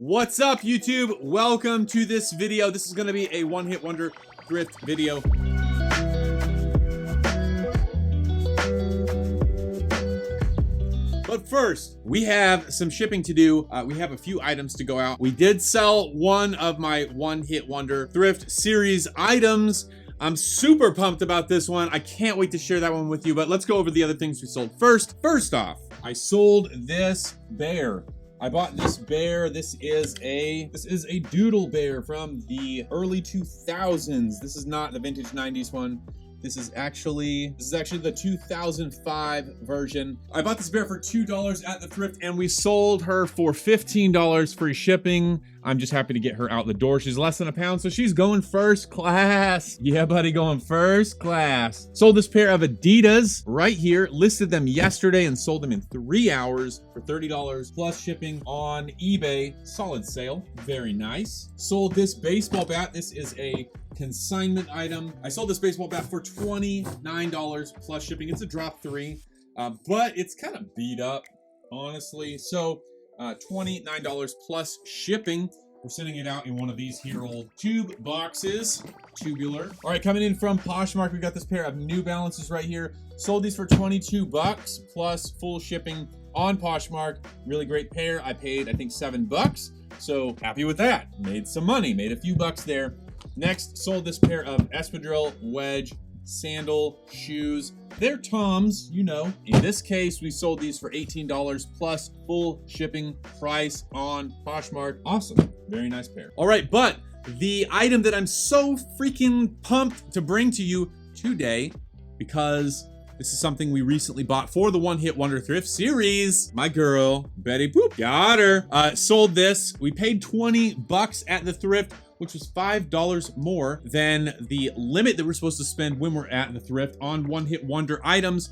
What's up, YouTube? Welcome to this video. This is going to be a one-hit wonder thrift video. But first, we have some shipping to do. We have a few items to go out. We did sell one of my one-hit wonder thrift series items. I'm super pumped about this one. I can't wait to share that one with you, but let's go over the other things we sold first. First off, I sold this bear. I bought this bear. This is a doodle bear from the early 2000s. This is not the vintage 90s one. This is actually the 2005 version. I bought this bear for $2 at the thrift and we sold her for $15 free shipping. I'm just happy to get her out the door. She's less than a pound, so she's going first class. Yeah, buddy, going first class. Sold this pair of Adidas right here. Listed them yesterday and sold them in 3 hours for $30 plus shipping on eBay. Solid sale, very nice. Sold this baseball bat. This is a consignment item. I sold this baseball bat for $29 plus shipping. It's a drop 3, but it's kind of beat up, honestly. So $29 plus shipping. We're sending it out in one of these here old tube boxes, tubular. All right, coming in from Poshmark, we got this pair of New Balances right here. Sold these for 22 bucks plus full shipping on Poshmark. Really great pair. I paid, I think, $7. So happy with that. Made some money, made a few bucks there. Next, sold this pair of espadrille wedge sandal shoes. They're Toms, you know. In this case, we sold these for $18 plus full shipping price on Poshmark. Awesome, very nice pair. All right, but the item that I'm so freaking pumped to bring to you today, because this is something we recently bought for the One Hit Wonder Thrift Series. My girl, Betty Boop, got her. Sold this. We paid 20 bucks at the thrift, which was $5 more than the limit that we're supposed to spend when we're at the thrift on one-hit wonder items.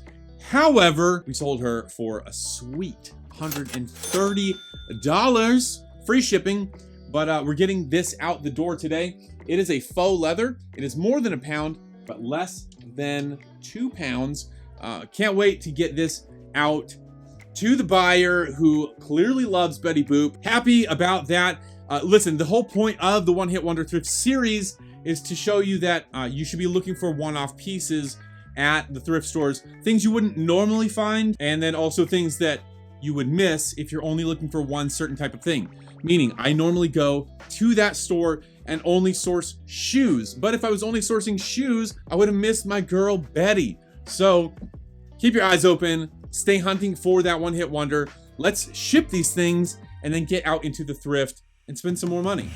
However, we sold her for a sweet $130 free shipping, but we're getting this out the door today. It is a faux leather. It is more than a pound, but less than 2 pounds. Can't wait to get this out to the buyer who clearly loves Betty Boop. Happy about that. Listen, the whole point of the One Hit Wonder Thrift Series is to show you that you should be looking for one-off pieces at the thrift stores, things you wouldn't normally find, and then also things that you would miss if you're only looking for one certain type of thing. Meaning, I normally go to that store and only source shoes, but if I was only sourcing shoes, I would have missed my girl Betty. So keep your eyes open, stay hunting for that one-hit wonder. Let's ship these things and then get out into the thrift and spend some more money.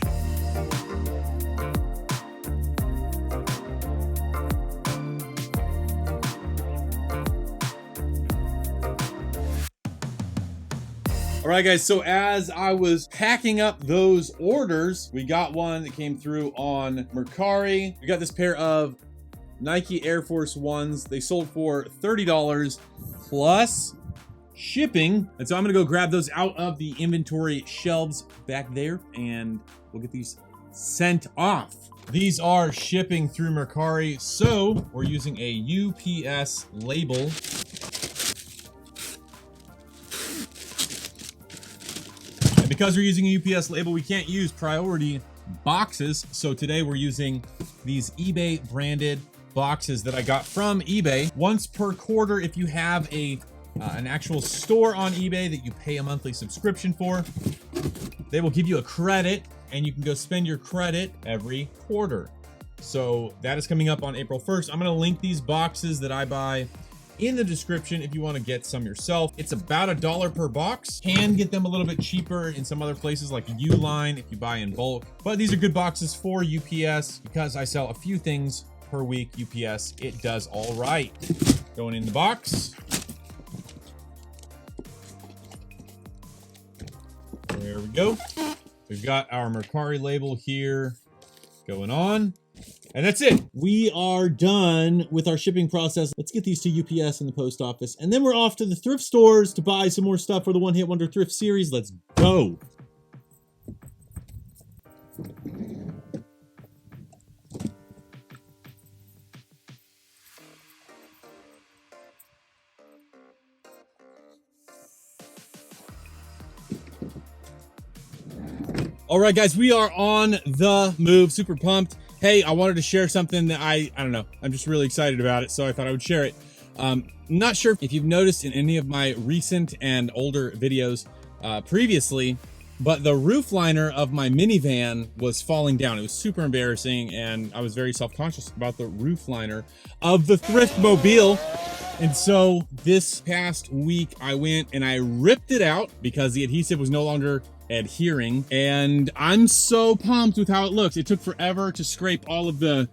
All right, guys, so as I was packing up those orders, we got one that came through on Mercari. We got this pair of Nike Air Force Ones. They sold for $30 plus shipping. And so I'm gonna go grab those out of the inventory shelves back there and we'll get these sent off. These are shipping through Mercari, so we're using a UPS label. And because we're using a UPS label, we can't use priority boxes. So today we're using these eBay branded boxes that I got from eBay. Once per quarter, if you have an actual store on eBay that you pay a monthly subscription for, they will give you a credit and you can go spend your credit every quarter. So that is coming up on April 1st. I'm gonna link these boxes that I buy in the description if you wanna get some yourself. It's about $1 per box. Can get them a little bit cheaper in some other places like Uline if you buy in bulk. But these are good boxes for UPS because I sell a few things per week. UPS, it does all right. Going in the box. There we go. We've got our Mercari label here going on. And that's it. We are done with our shipping process. Let's get these to UPS and the post office. And then we're off to the thrift stores to buy some more stuff for the One Hit Wonder Thrift Series. Let's go. All right, guys, we are on the move. Super pumped. Hey, I wanted to share something that I don't know. I'm just really excited about it, so I thought I would share it. Not sure if you've noticed in any of my recent and older videos previously, but the roof liner of my minivan was falling down. It was super embarrassing, and I was very self-conscious about the roof liner of the Thriftmobile. And so this past week, I went and I ripped it out because the adhesive was no longer adhering, and I'm so pumped with how it looks. It took forever to scrape all of the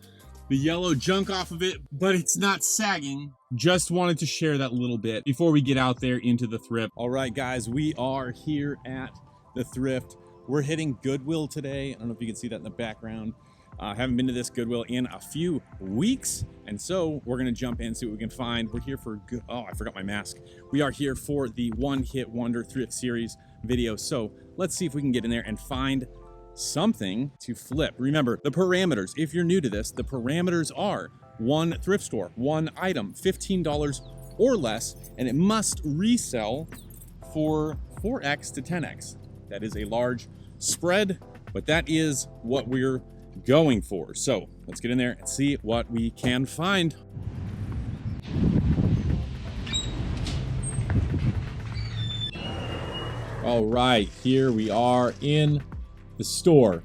yellow junk off of it, but it's not sagging. Just wanted to share that little bit before we get out there into the thrift. All right, guys, we are here at the thrift. We're hitting Goodwill today. I don't know if you can see that in the background. Haven't been to this Goodwill in a few weeks, and so we're gonna jump in, see what we can find. We're here for oh, I forgot my mask. We are here for the One Hit Wonder Thrift Series video, so let's see if we can get in there and find something to flip. Remember the parameters. If you're new to this, the parameters are one thrift store, one item, $15 or less, and it must resell for 4x to 10x. That is a large spread, but that is what we're going for. So let's get in there and see what we can find. All right, here we are in the store,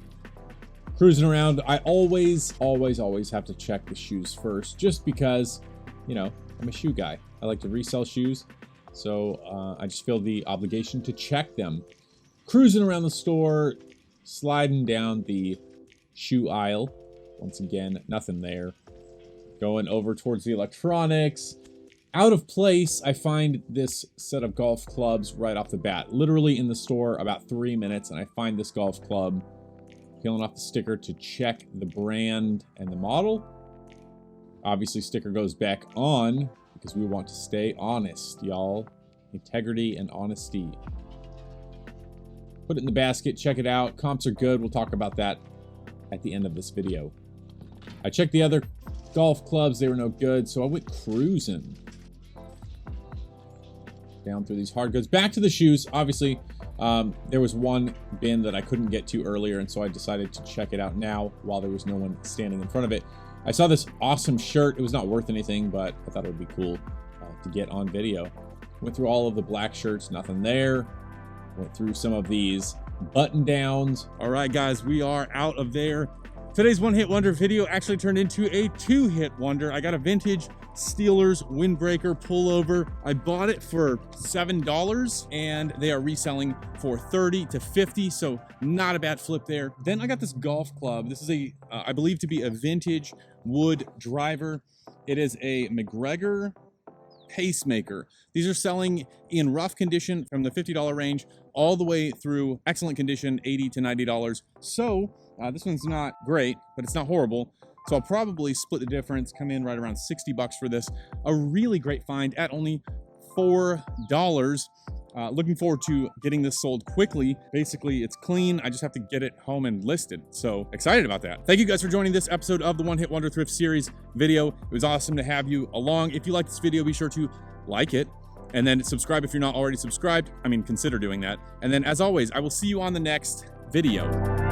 cruising around. I always have to check the shoes first, just because, you know, I'm a shoe guy. I like to resell shoes, so I just feel the obligation to check them. Cruising around the store, sliding down the shoe aisle. Once again, nothing there. Going over towards the electronics. Out of place, I find this set of golf clubs right off the bat. Literally in the store, about 3 minutes, and I find this golf club. Peeling off the sticker to check the brand and the model. Obviously, sticker goes back on because we want to stay honest, y'all. Integrity and honesty. Put it in the basket, check it out. Comps are good. We'll talk about that at the end of this video. I checked the other golf clubs. They were no good, so I went cruising down through these hard goods. Back to the shoes. Obviously, there was one bin that I couldn't get to earlier, and so I decided to check it out now while there was no one standing in front of it. I saw this awesome shirt. It was not worth anything, but I thought it would be cool to get on video. Went through all of the black shirts, nothing there. Went through some of these button downs. All right, guys, we are out of there. Today's One Hit Wonder video actually turned into a 2-hit wonder. I got a vintage Steelers windbreaker pullover. I bought it for $7, and they are reselling for $30 to $50, so not a bad flip there. Then I got this golf club. This is a, I believe to be a vintage wood driver. It is a McGregor pacemaker. These are selling in rough condition from the $50 range all the way through excellent condition, $80 to $90. So this one's not great, but it's not horrible. So I'll probably split the difference, come in right around $60 for this. A really great find at only $4. Looking forward to getting this sold quickly. Basically, it's clean. I just have to get it home and listed. So excited about that. Thank you guys for joining this episode of the One Hit Wonder Thrift Series video. It was awesome to have you along. If you like this video, be sure to like it. And then subscribe if you're not already subscribed. I mean, consider doing that. And then as always, I will see you on the next video.